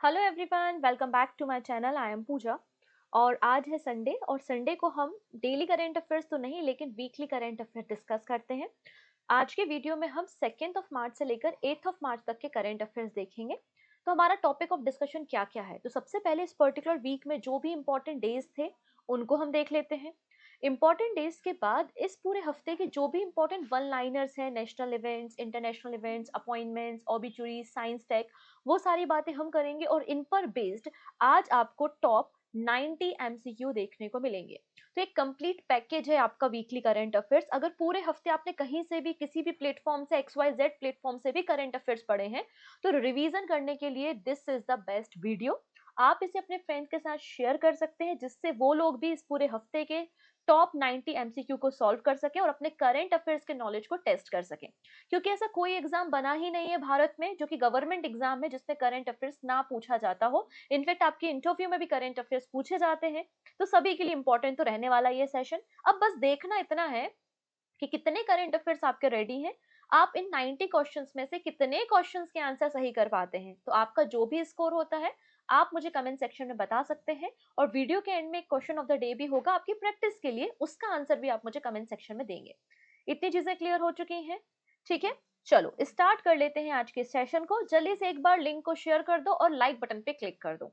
Hello everyone, welcome back to my channel. I am Pooja और आज है संडे और संडे को हम डेली करंट अफेयर्स तो नहीं लेकिन वीकली करंट अफेयर डिस्कस करते हैं। आज के वीडियो में हम 2 मार्च से लेकर 8 मार्च तक के करंट अफेयर्स देखेंगे। तो हमारा टॉपिक ऑफ डिस्कशन क्या क्या है, तो सबसे पहले इस पर्टिकुलर वीक में जो भी इंपॉर्टेंट डेज थे उनको हम देख लेते हैं। इंपॉर्टेंट डेज के बाद इस पूरे हफ्ते के जो भी इंपॉर्टेंट वन लाइनर्स हैं, national events, international events, appointments, obituaries, science tech, वो सारी बातें हम करेंगे और इन पर बेस्ड आज आपको टॉप 90 एमसीक्यू देखने को मिलेंगे। तो एक कंप्लीट पैकेज है आपका वीकली करंट अफेयर्स। अगर पूरे हफ्ते आपने कहीं से भी किसी भी प्लेटफॉर्म से XYZ प्लेटफॉर्म से भी करंट अफेयर्स पढ़े हैं तो रिवीजन करने के लिए this is the best video. आप इसे अपने फ्रेंड्स के साथ शेयर कर सकते हैं जिससे वो लोग भी इस पूरे हफ्ते के टॉप 90 एमसीक्यू को सॉल्व कर सकें और अपने करंट अफेयर्स के नॉलेज को टेस्ट कर सकें। क्योंकि ऐसा कोई एग्जाम बना ही नहीं है भारत में जो कि गवर्नमेंट एग्जाम है जिसमें करंट अफेयर्स ना पूछा जाता हो। इनफैक्ट आपके इंटरव्यू में भी करंट अफेयर्स पूछे जाते हैं। तो सभी के लिए इंपॉर्टेंट तो रहने वाला ये सेशन। अब बस देखना इतना है कि कितने करंट अफेयर्स आपके रेडी हैं, आप इन 90 क्वेश्चंस में से कितने क्वेश्चंस के आंसर सही कर पाते हैं। तो आपका जो भी स्कोर होता है आप मुझे कमेंट सेक्शन में बता सकते हैं और वीडियो के एंड में एक क्वेश्चन ऑफ द डे भी होगा आपकी प्रैक्टिस के लिए, उसका आंसर भी आप मुझे कमेंट सेक्शन में देंगे। इतनी चीजें क्लियर हो चुकी हैं? ठीक है, चलो स्टार्ट कर लेते हैं आज के सेशन को। जल्दी से एक बार लिंक को शेयर कर दो और लाइक बटन पे क्लिक कर दो।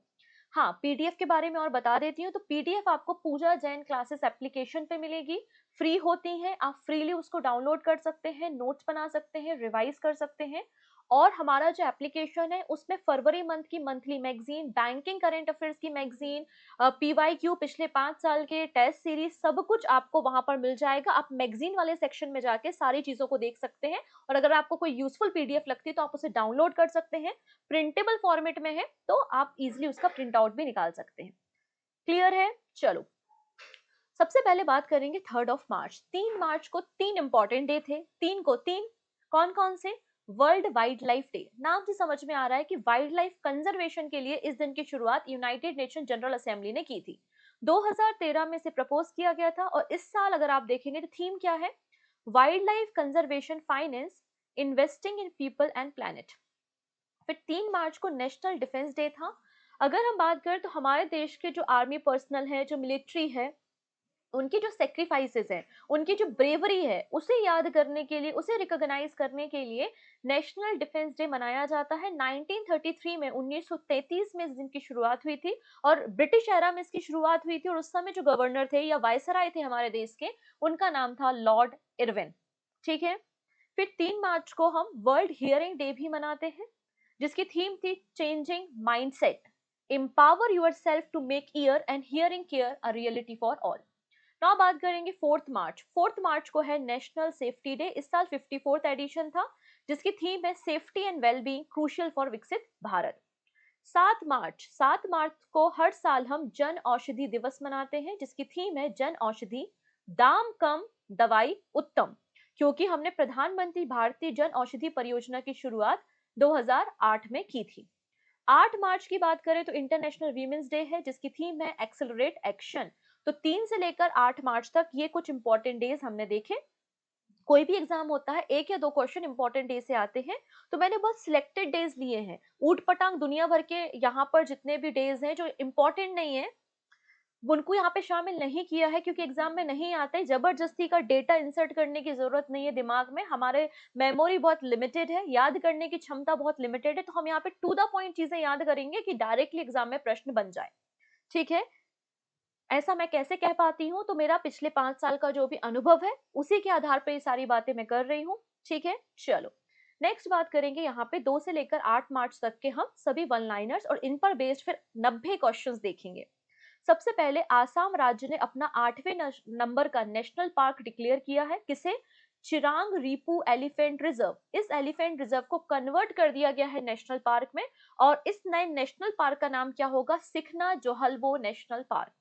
हाँ, पीडीएफ के बारे में और बता देती हूँ। तो पीडीएफ आपको पूजा जैन क्लासेस एप्लीकेशन पे मिलेगी, फ्री होती हैं, आप फ्रीली उसको डाउनलोड कर सकते हैं, नोट्स बना सकते हैं, रिवाइज कर सकते हैं। और हमारा जो एप्लीकेशन है उसमें फरवरी मंथ की monthly magazine, banking current affairs की मैगजीन, पीवाईक्यू, पिछले 5 साल के टेस्ट सीरीज, सब कुछ आपको वहां पर मिल जाएगा। आप मैगजीन वाले सेक्शन में जाके सारी चीजों को देख सकते हैं और अगर आपको कोई यूजफुल पीडीएफ लगती है तो आप उसे डाउनलोड कर सकते हैं। प्रिंटेबल फॉर्मेट में है तो आप इजिली उसका प्रिंट आउट भी निकाल सकते हैं। क्लियर है? चलो सबसे पहले बात करेंगे 3 मार्च। 3 मार्च को 3 इंपॉर्टेंट डे थे। तीन को तीन कौन कौन से? वर्ल्ड वाइल्ड लाइफ डे, नाम से समझ में आ रहा है कि वाइल्ड लाइफ कंजर्वेशन के लिए इस दिन की शुरुआत यूनाइटेड नेशन जनरल असेंबली ने की थी। 2013 में से प्रपोज किया गया था और इस साल अगर आप देखेंगे तो थीम क्या है? Wild life conservation, finance, investing in people and planet. फिर 3 मार्च को नेशनल डिफेंस डे था। अगर हम बात करें तो हमारे देश के जो आर्मी पर्सनल है, जो मिलिट्री है, उनकी जो सेक्रीफाइसेस है, उनकी जो ब्रेवरी है, उसे याद करने के लिए, उसे रिकॉग्नाइज करने के लिए नेशनल डिफेंस डे मनाया जाता है। 1933 में, 1933 में इस दिन की शुरुआत हुई थी और ब्रिटिश एरा में इसकी शुरुआत हुई थी और उस समय जो गवर्नर थे या वायसराय थे हमारे देश के, उनका नाम था लॉर्ड इरविन। ठीक है। फिर 3 मार्च को हम वर्ल्ड हियरिंग डे भी मनाते हैं जिसकी थीम थी changing mindset, empower yourself to make ear and hearing care a reality for all. Now बात करेंगे 4 मार्च। 4 मार्च को है नेशनल सेफ्टी डे। इस साल 54th एडिशन था जिसकी थीम है safety and wellbeing crucial for विकसित भारत। 7 मार्च, 7 मार्च को हर साल हम जन औषधि दिवस मनाते हैं जिसकी थीम है जन औषधि, दाम कम, दवाई उत्तम, क्योंकि हमने प्रधानमंत्री भारतीय जन औषधि परियोजना की शुरुआत 2008 में की थी। 8 मार्च की बात करें तो इंटरनेशनल वीमेंस डे है जिसकी थीम है एक्सेलरेट एक्शन। तो 3 से लेकर 8 मार्च तक ये कुछ इंपॉर्टेंट डेज हमने देखे। कोई भी एग्जाम होता है 1 या 2 क्वेश्चन इंपॉर्टेंट डे से आते हैं, तो मैंने बहुत सिलेक्टेड डेज लिए हैं। ऊट पटांग दुनिया भर के यहाँ पर जितने भी डेज हैं जो इंपॉर्टेंट नहीं है उनको यहाँ पे शामिल नहीं किया है क्योंकि एग्जाम में नहीं आते। जबरदस्ती का डेटा इंसर्ट करने की जरूरत नहीं है दिमाग में। हमारे मेमोरी बहुत लिमिटेड है, याद करने की क्षमता बहुत लिमिटेड है, तो हम यहाँ पे टू द पॉइंट चीजें याद करेंगे कि डायरेक्टली एग्जाम में प्रश्न बन जाए। ठीक है। ऐसा मैं कैसे कह पाती हूँ? तो मेरा पिछले 5 साल का जो भी अनुभव है उसी के आधार पर ये सारी बातें मैं कर रही हूँ। ठीक है, चलो नेक्स्ट बात करेंगे यहाँ पे 2 से लेकर 8 मार्च तक के हम सभी वन लाइनर्स और इन पर बेस्ड फिर 90 क्वेश्चंस देखेंगे। सबसे पहले आसाम राज्य ने अपना 8वें नंबर का नेशनल पार्क डिक्लेयर किया है। किसे? Chirang Ripu elephant reserve. इस एलिफेंट रिजर्व को कन्वर्ट कर दिया गया है नेशनल पार्क में और इस नए नेशनल पार्क का नाम क्या होगा? सिखना जोहलबो नेशनल पार्क।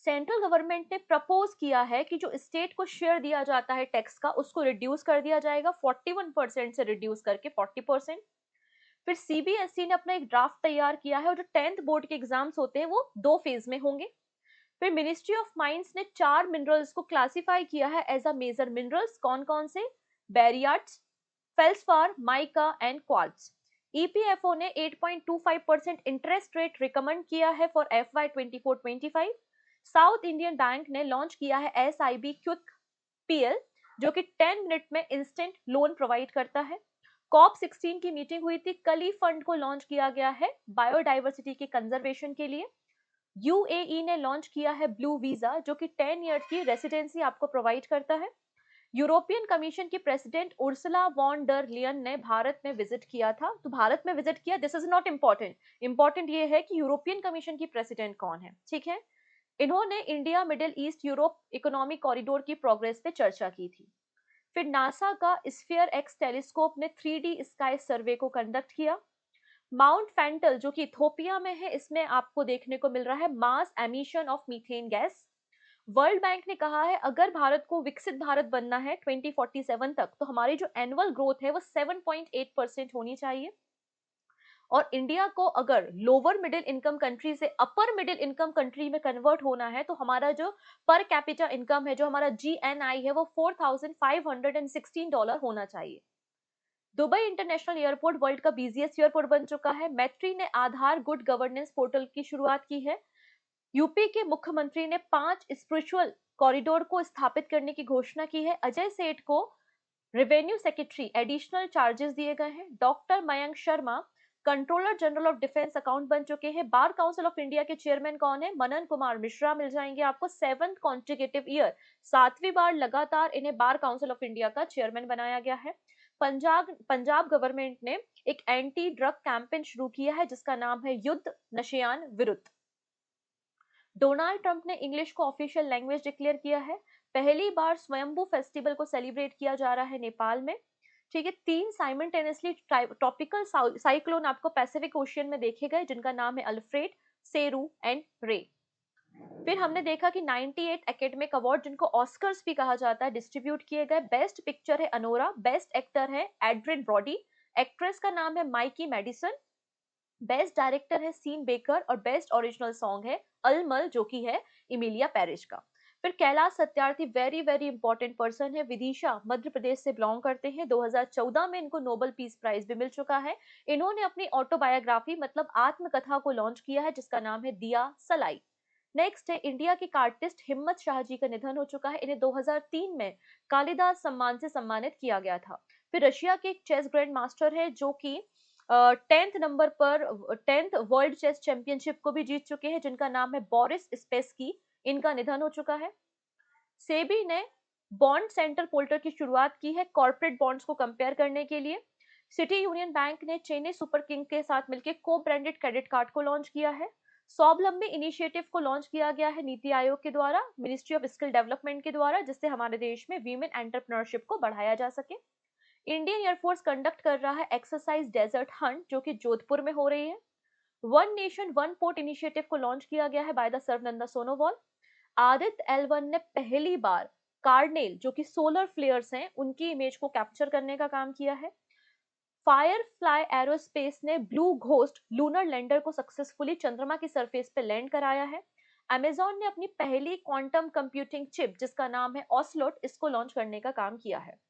सेंट्रल गवर्नमेंट ने प्रपोज किया है कि जो स्टेट को शेयर दिया जाता है टैक्स का उसको रिड्यूस कर दिया जाएगा, 41% से रिड्यूस करके 40%। फिर सीबीएसई ने अपना एक ड्राफ्ट तैयार किया है और जो 10th बोर्ड के एग्जाम्स होते हैं वो 2 फेज में होंगे। फिर मिनिस्ट्री ऑफ माइंस ने 4 मिनरल्स को क्लासिफाई किया है एज अ मेजर मिनरल्स। कौन कौन से? Barytes, feldspar, mica and quartz. EPFO ने 8.25% इंटरेस्ट रेट रिकमेंड किया है for FY 24-25। South Indian Bank ने लॉन्च किया है SIB क्विक PL, जो कि 10 मिनट में इंस्टेंट लोन प्रोवाइड करता है। कॉप 16 की मीटिंग हुई थी, कली फंड को लॉन्च किया गया है बायोडाइवर्सिटी के कंजर्वेशन के लिए। यूएई ने लॉन्च किया है ब्लू वीजा, जो कि 10 ईयर्स की रेसिडेंसी आपको प्रोवाइड करता है। यूरोपियन कमीशन की प्रेसिडेंट उर्सुला वॉन डर लियन ने भारत में विजिट किया था। तो भारत में विजिट किया, this is not important, important ये है कि यूरोपियन कमीशन की प्रेसिडेंट कौन है, ठीक है। इन्होंने India middle east Europe economic corridor की प्रोग्रेस पे चर्चा की थी। फिर नासा का स्फीयर एक्स टेलीस्कोप ने 3D स्काई सर्वे को कंडक्ट किया। माउंट फैंटल जो कि इथोपिया में है, इसमें आपको देखने को मिल रहा है mass emission of methane gas. World Bank ने कहा है अगर भारत को विकसित भारत बनना है 2047 तक, तो हमारी जो एनुअल ग्रोथ है वो 7.8% होनी चाहिए। और इंडिया को अगर लोअर मिडिल इनकम कंट्री से अपर मिडिल इनकम कंट्री में कन्वर्ट होना है, तो हमारा जो पर कैपिटा इनकम है, जो हमारा GNI है, वो $4,516 होना चाहिए। दुबई इंटरनेशनल एयरपोर्ट वर्ल्ड का बिजिएस्ट एयरपोर्ट बन चुका है। मैट्री ने आधार गुड गवर्नेंस पोर्टल की शुरुआत की है। यूपी के मुख्यमंत्री ने 5 स्पिरिचुअल कॉरिडोर को स्थापित करने की घोषणा की है। अजय सेठ को रेवेन्यू सेक्रेटरी एडिशनल चार्जेस दिए गए हैं। Doctor Mayank Sharma controller general of defence account बन चुके हैं। बार काउंसिल ऑफ इंडिया के चेयरमैन कौन है? मनन कुमार मिश्रा मिल जाएंगे आपको। 7th कॉन्जिक्यूटिव ईयर, 7वीं बार लगातार इन्हें बार काउंसिल ऑफ इंडिया का चेयरमैन बनाया गया है। पंजाब गवर्नमेंट ने एक एंटी ड्रग कैंपेन शुरू किया है जिसका नाम है युद्ध नशेयान विरुद्ध। डोनाल्ड ट्रंप ने इंग्लिश को ऑफिशियल लैंग्वेज डिक्लेयर किया है। पहली बार स्वयंभू फेस्टिवल को सेलिब्रेट किया जा रहा है नेपाल में, ठीक है। 3 साइमल्टेनियसली ट्रॉपिकल साइक्लोन आपको पैसिफिक ओशियन में देखे गए, जिनका नाम है अल्फ्रेड, सेरू एंड रे। फिर हमने देखा कि 98 एकेडमिक अवार्ड, जिनको ऑस्कर्स भी कहा जाता है, डिस्ट्रीब्यूट किए गए। बेस्ट पिक्चर है अनोरा, बेस्ट एक्टर है एड्रिन ब्रॉडी, एक्ट्रेस का नाम है माइकी मेडिसन, बेस्ट डायरेक्टर है सीन बेकर और बेस्ट ओरिजिनल सॉन्ग है अलमल, जो कि है इमिलिया पेरिस का। फिर Kailash Satyarthi, very very important person है, विदिशा मध्य प्रदेश से बिलोंग करते हैं। 2014 में इनको नोबेल पीस प्राइज भी मिल चुका है। इन्होंने अपनी ऑटोबायोग्राफी मतलब आत्मकथा को लॉन्च किया है जिसका नाम है दिया सलाई। नेक्स्ट है इंडिया के कार्टिस्ट हिम्मत शाह जी का निधन हो चुका है। इन्हें 2003 में कालिदास सम्मान से सम्मानित किया गया था। फिर रशिया के एक चेस ग्रैंड मास्टर है जो कि 10th नंबर पर 10th वर्ल्ड चेस चैंपियनशिप को भी जीत चुके हैं, जिनका नाम है बोरिस स्पेसकी। इनका निधन हो चुका है। सेबी ने बॉन्ड सेंटर पोर्टल की शुरुआत की है कॉर्पोरेट बॉन्ड्स को कंपेयर करने के लिए। सिटी यूनियन बैंक ने चेन्नई सुपर किंग के साथ मिलकर को ब्रांडेड क्रेडिट कार्ड को लॉन्च किया है। स्वावलंबी इनिशिएटिव को लॉन्च किया गया है नीति आयोग के द्वारा, मिनिस्ट्री ऑफ स्किल डेवलपमेंट के द्वारा, जिससे हमारे देश में वीमेन एंटरप्रेन्योरशिप को बढ़ाया जा सके। इंडियन एयरफोर्स कंडक्ट कर रहा है एक्सरसाइज डेजर्ट हंट, जो कि जोधपुर में हो रही है। One nation one port initiative को लॉन्च किया गया है by the Sarbananda Sonowal. Aditya L1 ने पहली बार कार्डनेल, जो कि सोलर फ्लेयर्स हैं, उनकी इमेज को कैप्चर करने का काम किया है। फायरफ्लाई एरोस्पेस ने ब्लू घोस्ट लूनर लैंडर को सक्सेसफुली चंद्रमा की सरफेस पे लैंड कराया है। अमेजॉन ने अपनी पहली क्वांटम कंप्यूटिंग चिप, जिसका नाम है ऑस्लोट, इसको लॉन्च करने का काम किया है।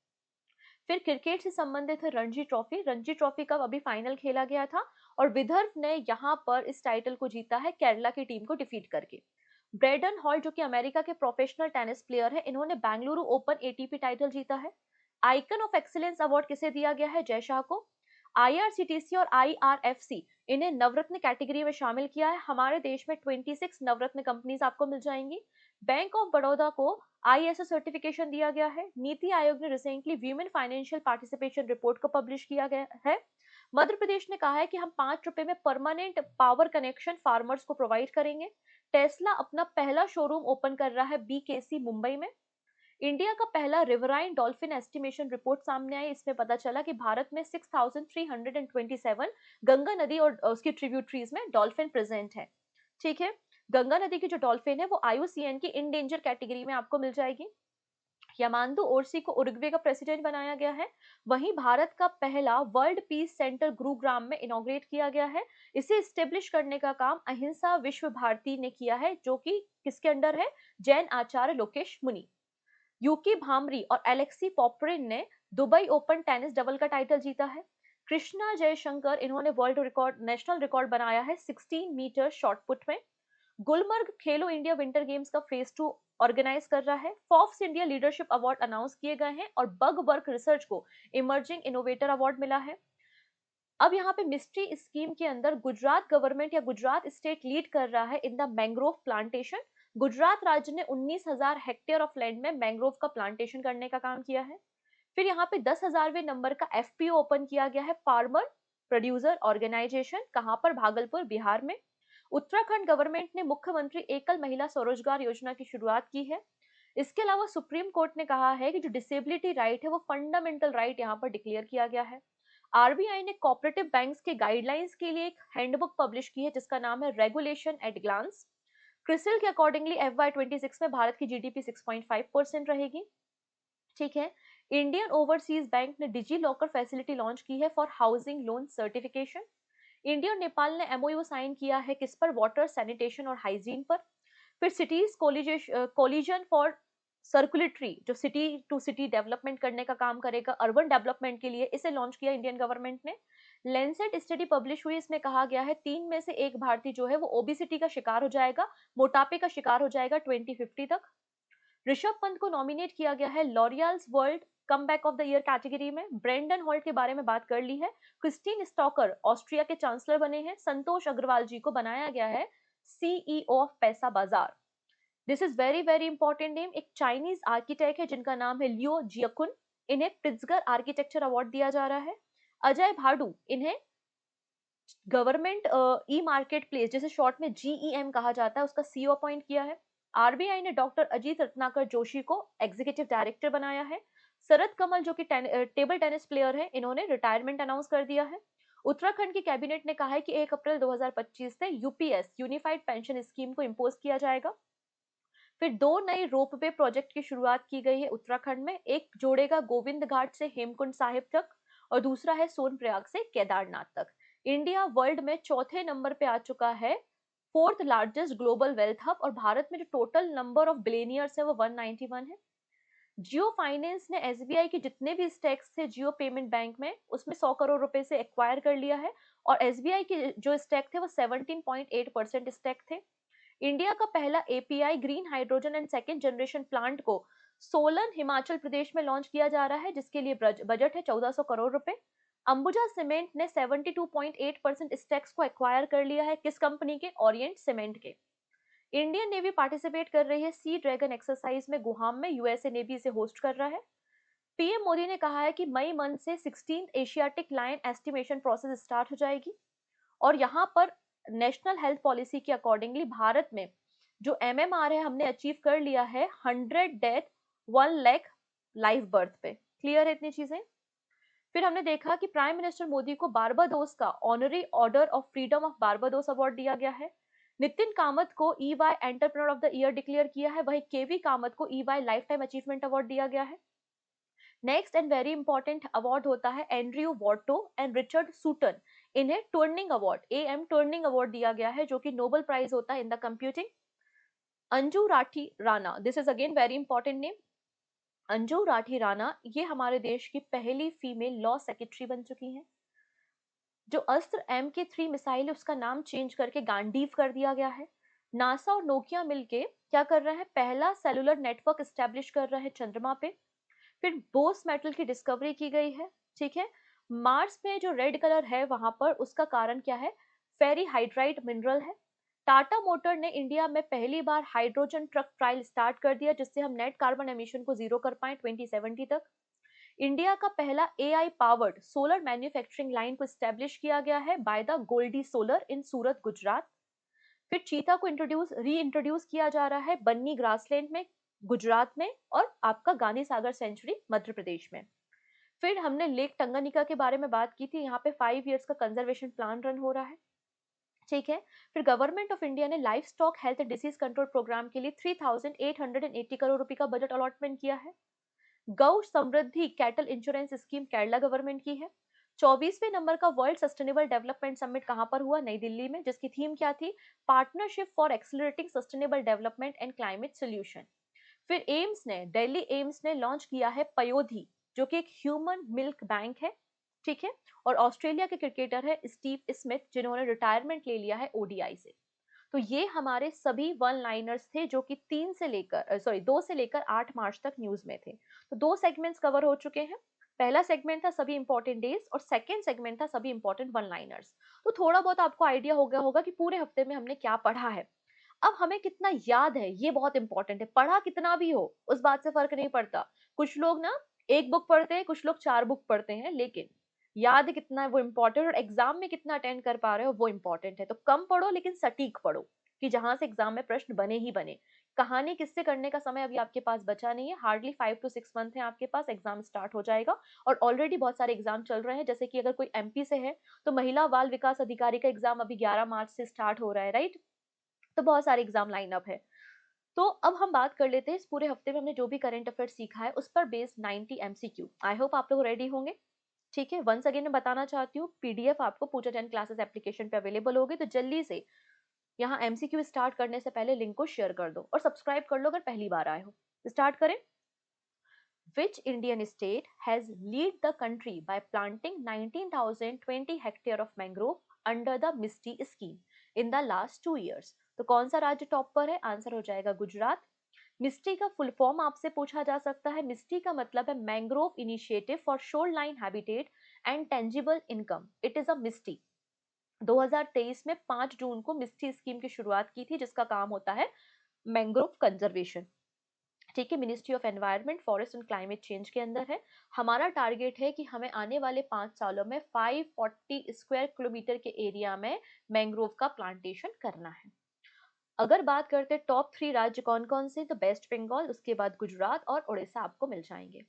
फिर क्रिकेट से संबंधित है रणजी ट्रॉफी। रणजी ट्रॉफी का अभी फाइनल खेला गया था और विदर्भ ने यहाँ पर इस टाइटल को जीता है केरला की टीम को डिफीट करके। ब्रेडन हॉल, जो कि अमेरिका के प्रोफेशनल टेनिस प्लेयर है, इन्होंने बेंगलुरु ओपन ATP टाइटल जीता है। आइकन ऑफ एक्सीलेंस अवार्ड किसे दिया गया है? जय शाह को। IRCTC और IRFC इन्हें नवरत्न कैटेगरी में शामिल किया है। हमारे देश में 26 नवरत्न कंपनीज आपको मिल जाएंगी। बैंक ऑफ बड़ौदा को ISO सर्टिफिकेशन दिया गया है। नीति आयोग ने recently women financial participation report को पब्लिश किया गया है। मध्य प्रदेश ने कहा है कि हम 5 रुपए में परमानेंट पावर कनेक्शन फार्मर्स को प्रोवाइड करेंगे। टेस्ला अपना पहला शोरूम ओपन कर रहा है BKC मुंबई में। इंडिया का पहला रिवराइन डॉल्फिन एस्टिमेशन रिपोर्ट सामने आई। इसमें पता चला कि भारत में 6327 गंगा नदी और उसकी ट्रिब्यूटरीज में डॉल्फिन प्रेजेंट है, ठीक है। गंगा नदी की जो डॉल्फिन है वो IUCN की इंडेंजर कैटेगरी में आपको मिल जाएगी। यामांदू ओरसी को उरुग्वे का प्रेसिडेंट बनाया गया है। वहीं भारत का पहला वर्ल्ड पीस सेंटर गुरुग्राम में इनॉग्रेट किया गया है। इसे स्टेब्लिश करने का काम अहिंसा विश्व भारती ने किया है, जो कि किसके अंडर है? जैन आचार्य लोकेश मुनि। यूकी भामरी और एलेक्सी पॉपरिन ने दुबई ओपन टेनिस डबल का टाइटल जीता है। कृष्णा जयशंकर, इन्होंने वर्ल्ड रिकॉर्ड, नेशनल रिकॉर्ड बनाया है 16 मीटर शॉट पुट में। गुलमर्ग खेलो इंडिया विंटर गेम्स का फेज 2 ऑर्गेनाइज कर रहा है। Forbes India leadership award announce किए गए हैं और बग वर्क रिसर्च को इमर्जिंग इनोवेटर अवार्ड मिला है। अब यहाँ पे मिस्ट्री स्कीम के अंदर गुजरात गवर्नमेंट या गुजरात स्टेट लीड कर रहा है in the mangrove plantation. Gujarat राज्य ने 19,000 हेक्टेयर ऑफ लैंड में मैंग्रोव का प्लांटेशन करने का काम किया है। फिर यहाँ पे 10,000वें नंबर का एफपीओ ओपन किया गया है, फार्मर प्रोड्यूसर ऑर्गेनाइजेशन, कहाँ पर, भागलपुर बिहार में। उत्तराखंड गवर्नमेंट ने मुख्यमंत्री एकल महिला स्वरोजगार योजना की शुरुआत की है। इसके अलावा सुप्रीम कोर्ट ने कहा है कि जो डिसेबिलिटी राइट है वो फंडामेंटल राइट यहाँ पर डिक्लेयर किया गया है। आरबीआई ने कोऑपरेटिव बैंक्स के गाइडलाइंस के लिए एक हैंडबुक पब्लिश की है जिसका नाम है रेगुलेशन एट ग्लांस। क्रिसिल के अकॉर्डिंगली FY26 में भारत की जीडीपी 6.5% रहेगी। ठीक है। इंडियन ओवरसीज बैंक ने डिजी लॉकर फैसिलिटी लॉन्च की है for housing loan certification. India और नेपाल ने एमओयू साइन किया है किस पर, वाटर, सैनिटेशन और हाइजीन पर। फिर सिटीज कोलिजन फॉर सर्कुलेटरी, जो सिटी टू सिटी डेवलपमेंट करने का काम करेगा अर्बन डेवलपमेंट के लिए, इसे लॉन्च किया इंडियन गवर्नमेंट ने। लेंसेट स्टडी पब्लिश हुई, इसमें कहा गया है 3 में से 1 भारतीय जो है वो ओबेसिटी का शिकार हो जाएगा, मोटापे का शिकार हो जाएगा 2050 तक। ऋषभ पंत को नॉमिनेट किया गया है Laureus world comeback of the year category में। ब्रेंडन हॉल्ट के बारे में बात कर ली है। क्रिस्टीन स्टॉकर ऑस्ट्रिया के चांसलर बने हैं। संतोष अग्रवाल जी को बनाया गया है सीईओ ऑफ पैसा बाजार। This is very very important name. एक चाइनीज आर्किटेक्ट है जिनका नाम है लियो जियकुन, इन्हें प्रिट्जगर आर्किटेक्चर अवार्ड दिया जा रहा है। अजय भाडू, इन्हें गवर्नमेंट ई मार्केट प्लेस, जिसे शॉर्ट में जीईएम कहा जाता है, उसका सीईओ अपॉइंट किया है। आरबीआई ने डॉक्टर अजीत रत्नाकर जोशी को एग्जीक्यूटिव डायरेक्टर बनाया है। शरद कमल जो कि टेबल टेनिस प्लेयर है, इन्होंने रिटायरमेंट अनाउंस कर दिया है। उत्तराखंड की कैबिनेट ने कहा है कि 1 अप्रैल 2025 से यूपीएस यूनिफाइड पेंशन स्कीम को इम्पोज किया जाएगा। फिर 2 नए रोपवे प्रोजेक्ट की शुरुआत की गई है उत्तराखंड में। एक जोड़ेगा गोविंद घाट से हेमकुंड साहिब तक और दूसरा है सोनप्रयाग से केदारनाथ तक। इंडिया वर्ल्ड में चौथे नंबर पे आ चुका है, fourth largest global wealth hub, और भारत में जो टोटल नंबर ऑफ बिलियनियर्स है वो 191 है। जियो फाइनेंस ने एसबीआई के जितने भी स्टेक्स थे जियो पेमेंट बैंक में, उसमें 100 करोड़ रुपए से एक्वायर कर लिया है और एसबीआई के जो स्टेक थे वो 17.8% स्टेक थे। इंडिया का पहला API green hydrogen and second generation plant को सोलन हिमाचल प्रदेश में लॉन्च किया जा रहा है जिसके लिए बजट है 1400 करोड़ रुपए। अंबुजा सीमेंट ने 72.8% स्टेक्स को एक्वायर कर लिया है, किस कंपनी के, ओरिएंट सीमेंट के। इंडियन नेवी पार्टिसिपेट कर रही है सी ड्रैगन एक्सरसाइज में गुहाम में, यूएसए नेवी इसे होस्ट कर रहा है। पीएम मोदी ने कहा है कि मई मंथ से 16th Asiatic lion estimation process start हो जाएगी और यहाँ पर नेशनल हेल्थ पॉलिसी के अकॉर्डिंगली भारत में जो एमएमआर है हमने अचीव कर लिया है 100 डेथ 1 लाख लाइव बर्थ पे। क्लियर है इतनी चीजें। फिर हमने देखा कि प्राइम मिनिस्टर मोदी को बारबाडोस का honorary order of freedom of Barbados award दिया गया है। नितिन कामत को EY entrepreneur of the year declare किया है, वही केवी कामत को EY lifetime achievement award दिया गया है। Next and very important award होता है Andrew Barto and Richard Sutton, इन्हें Turing award, AM Turing award दिया गया है जो कि नोबेल प्राइज होता है in the computing. Anju Rathi Rana, this is again very important name. Anju Rathi Rana ये हमारे देश की पहली फीमेल लॉ सेक्रेटरी बन चुकी हैं। जो अस्त्र MK3 मिसाइल है उसका नाम चेंज करके गांडीव कर दिया गया है। नासा और नोकिया मिलके क्या कर रहे हैं, पहला सेलुलर नेटवर्क स्टैब्लिश कर रहे हैं चंद्रमा पे। फिर बोस मेटल की डिस्कवरी की गई है। ठीक है। मार्स में जो रेड कलर है वहां पर, उसका कारण क्या है, फेरी हाइड्राइड मिनरल है। टाटा मोटर ने इंडिया में पहली बार हाइड्रोजन ट्रक ट्रायल स्टार्ट कर दिया जिससे हम नेट कार्बन एमिशन को जीरो कर पाए 2070 तक। इंडिया का पहला AI powered solar manufacturing line को स्टैब्लिश किया गया है बाय द गोल्डी सोलर इन सूरत गुजरात। फिर चीता को री इंट्रोड्यूस किया जा रहा है बन्नी ग्रासलैंड में गुजरात में और आपका गांधी सागर सेंचुरी मध्य प्रदेश में। फिर हमने लेक टंगानिका के बारे में बात की थी, यहाँ पे 5 इयर्स का कंजर्वेशन प्लान रन हो रहा है। ठीक है। फिर गवर्नमेंट ऑफ इंडिया ने livestock health and disease control programme के लिए 3880 करोड़ रुपए का बजट अलॉटमेंट किया है। Gau Samriddhi cattle insurance scheme Kerala government की है। 24वें नंबर का वर्ल्ड सस्टेनेबल डेवलपमेंट समिट कहां पर हुआ, नई दिल्ली में, जिसकी थीम क्या थी, partnership for accelerating sustainable development and climate solution. फिर दिल्ली एम्स ने लॉन्च किया है पयोधी, जो कि एक ह्यूमन मिल्क बैंक है। ठीक है। और ऑस्ट्रेलिया के क्रिकेटर है स्टीव स्मिथ, जिन्होंने रिटायरमेंट ले लिया है ओडीआई से। तो ये हमारे सभी वन लाइनर्स थे जो कि 2 से लेकर 8 मार्च तक न्यूज में थे। तो 2 सेगमेंट्स कवर हो चुके हैं। पहला सेगमेंट था सभी इंपॉर्टेंट डेज और सेकंड सेगमेंट था सभी इंपॉर्टेंट वन लाइनर्स। तो थोड़ा बहुत आपको आइडिया हो गया होगा कि पूरे हफ्ते में हमने क्या पढ़ा है। अब हमें कितना याद है ये बहुत इंपॉर्टेंट है। पढ़ा कितना भी हो उस बात से फर्क नहीं पड़ता। कुछ लोग ना 1 बुक पढ़ते हैं, कुछ लोग 4 बुक पढ़ते हैं, लेकिन याद कितना है वो इम्पोर्टेंट, और एग्जाम में कितना अटेंड कर पा रहे हो वो इम्पोर्टेंट है। तो कम पढ़ो लेकिन सटीक पढ़ो, कि जहां से एग्जाम में प्रश्न बने ही बने। कहानी किससे करने का समय अभी आपके पास बचा नहीं है। हार्डली 5 to 6 मंथ है आपके पास, एग्जाम स्टार्ट हो जाएगा। और ऑलरेडी बहुत सारे एग्जाम चल रहे हैं, जैसे कि अगर कोई एमपी से है तो महिला बाल विकास अधिकारी का एग्जाम अभी 11 मार्च से स्टार्ट हो रहा है, राइट। तो बहुत सारे एग्जाम लाइन अप है। तो अब हम बात कर लेते हैं इस पूरे हफ्ते में हमने जो भी करंट अफेयर सीखा है उस पर बेस्ड 90 एमसीक्यू। आई होप आप लोग रेडी होंगे। ठीक है, वंस अगेन मैं बताना चाहती हूँ, पीडीएफ आपको पूजा 10 क्लासेस एप्लीकेशन पे अवेलेबल होगी। तो जल्दी से यहाँ एमसीक्यू स्टार्ट करने से पहले लिंक को शेयर कर दो और सब्सक्राइब कर लो अगर पहली बार आए हो। स्टार्ट करें। Which Indian state has lead the country by planting 19,020 hectare of mangrove under the MISTI scheme in the last 2 years? तो कौन सा राज्य टॉप पर है? आंसर हो जाएगा गुजरात। मिस्टी का फुल फॉर्म आपसे पूछा जा सकता है। मिस्टी का मतलब है mangrove initiative for shoreline habitat and tangible income. It is a MISHTI. 2023 में 5 जून को मिस्टी स्कीम की शुरुआत की थी, जिसका काम होता है मैंग्रोव कंजर्वेशन। ठीक है, ministry of environment forest and climate change के अंदर है। हमारा टारगेट है कि हमें आने वाले 5 सालों में 540 स्क्वायर किलोमीटर के एरिया में मैंग्रोव का प्लांटेशन करना है। अगर बात करते हैं टॉप 3 राज्य कौन कौन से, तो वेस्ट बंगाल, उसके बाद गुजरात और उड़ीसा आपको मिल जाएंगे।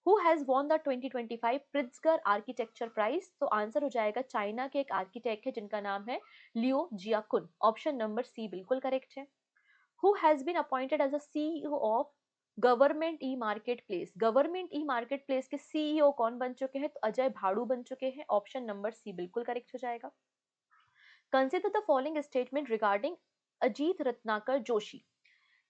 Who has won the 2025 Pritzker architecture prize? तो आंसर हो जाएगा चाइना के एक आर्किटेक्ट है जिनका नाम है लियो जियाकुन। ऑप्शन नंबर सी बिल्कुल करेक्ट है। Who has been appointed as a CEO of government e market place? Government e market place के सीईओ कौन बन चुके हैं? तो अजय भाड़ू बन चुके हैं। ऑप्शन नंबर सी बिल्कुल करेक्ट हो जाएगा। Consider the following statement regarding Ajit Ratnakar Joshi.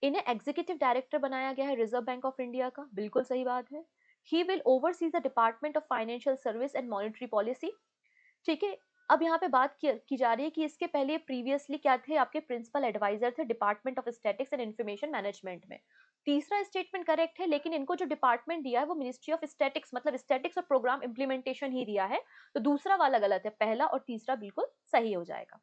इन्हें एग्जीक्यूटिव डायरेक्टर बनाया गया है रिजर्व बैंक ऑफ इंडिया का, बिल्कुल सही बात है। He will oversee the department of financial service and monetary policy. ठीक है, अब यहाँ पे बात की जा रही है कि इसके पहले प्रीवियसली क्या थे, आपके प्रिंसिपल एडवाइजर थे department of statics and information management में। तीसरा स्टेटमेंट करेक्ट है, लेकिन इनको जो डिपार्टमेंट दिया है वो मिनिस्ट्री ऑफ स्टैटिक्स, मतलब स्टैटिक्स और प्रोग्राम इंप्लीमेंटेशन ही दिया है। तो दूसरा वाला गलत है, पहला और तीसरा बिल्कुल सही हो जाएगा।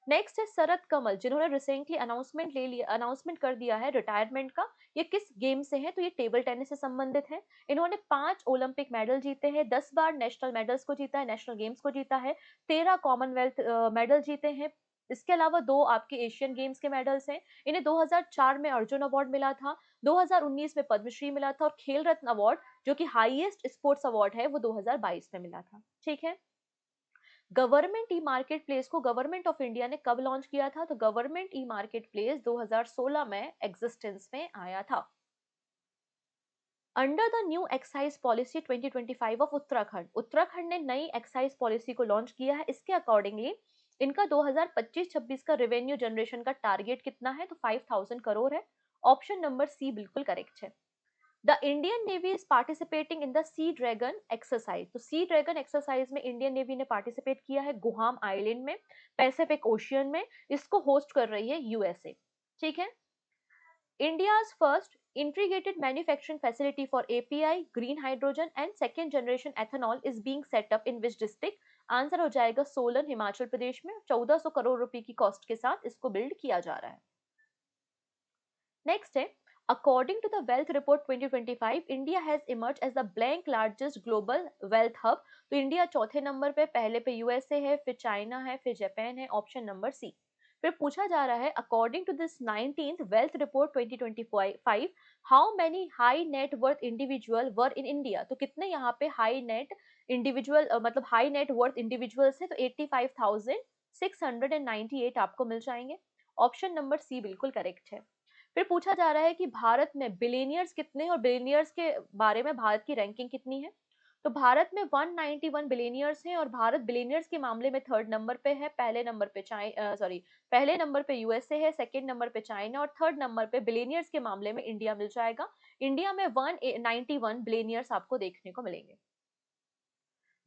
नेक्स्ट है शरद कमल, जिन्होंने रिसेंटली अनाउंसमेंट कर दिया है रिटायरमेंट का। ये किस गेम से है? तो ये टेबल टेनिस से संबंधित है। इन्होंने 5 ओलंपिक मेडल जीते हैं, 10 बार नेशनल मेडल्स को जीता है, नेशनल गेम्स को जीता है, 13 कॉमनवेल्थ मेडल जीते हैं। इसके अलावा 2 आपके एशियन गेम्स के मेडल्स हैं। इन्हें 2004 में अर्जुन अवार्ड मिला था, 2019 में पद्मश्री मिला था, और खेल रत्न अवार्ड जो कि हाईएस्ट स्पोर्ट्स अवार्ड है वो 2022 में मिला था। ठीक है, गवर्नमेंट ई मार्केट प्लेस को गवर्नमेंट ऑफ इंडिया ने कब लॉन्च किया था? तो गवर्नमेंट ई मार्केट प्लेस 2016 में एग्जिस्टेंस में आया था। Under the new excise policy 2025 of Uttarakhand, Uttarakhand ने नई एक्साइज पॉलिसी को लॉन्च किया है। इसके अकॉर्डिंगली इनका 2025-26 का रेवेन्यू जनरेशन का टारगेट कितना है? तो 5000 करोड़ है। ऑप्शन नंबर सी बिल्कुल करेक्ट है। The Indian Navy is participating in the Sea Dragon exercise. तो सी ड्रैगन एक्सरसाइज में इंडियन नेवी ने पार्टिसिपेट किया है गुहाम आइलैंड में, पैसिफिक ओशियन में। इसको होस्ट कर रही है यूएसए। ठीक है, India's first integrated manufacturing facility for API, green hydrogen and second generation ethanol is being set up in which district? Answer हो जाएगा सोलन, हिमाचल प्रदेश में। 1400 करोड़ रुपए की कॉस्ट के साथ इसको बिल्ड किया जा रहा है। नेक्स्ट है, according to the wealth report 2025 india has emerged as the blank largest global wealth hub। तो इंडिया चौथे नंबर पे, पहले पे यूएसए है, फिर चाइना है, फिर जापान है। Option number C. फिर पूछा जा रहा है according to this 19th wealth report 2025 how many high net worth individual were in India? तो कितने यहाँ पे हाई नेट इंडिविजुअल मतलब हाई नेट वर्थ इंडिविजुअल्स है? तो 85,698 आपको मिल जाएंगे। ऑप्शन नंबर सी बिल्कुल करेक्ट है। फिर पूछा जा रहा है कि भारत में बिलियनियर्स कितने, और बिलियनियर्स के बारे में भारत की रैंकिंग कितनी है? तो भारत में 191 बिलियनियर्स हैं और भारत बिलियनियर्स के मामले में थर्ड नंबर पे है। पहले नंबर पे यूएसए है, सेकंड नंबर पे चाइना, और थर्ड नंबर पे बिलियनियर्स के मामले में इंडिया मिल जाएगा। इंडिया में 191 बिलियनियर्स आपको देखने को मिलेंगे।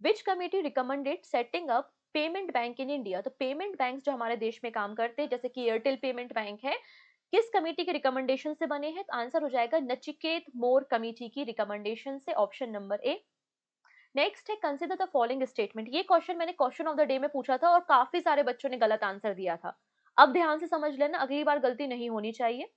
विच committee recommended setting up payment bank इन इंडिया? तो पेमेंट बैंक जो हमारे देश में काम करते हैं, जैसे कि एयरटेल पेमेंट बैंक है, किस कमेटी के रिकमेंडेशन से बने हैं? तो आंसर हो जाएगा नचिकेत मोर कमेटी की रिकमेंडेशन से, ऑप्शन नंबर ए। नेक्स्ट है कंसीडर द फॉलोइंग स्टेटमेंट। ये क्वेश्चन मैंने क्वेश्चन ऑफ द डे में पूछा था और काफी सारे बच्चों ने गलत आंसर दिया था। अब ध्यान से समझ लेना, अगली बार गलती नहीं होनी चाहिए।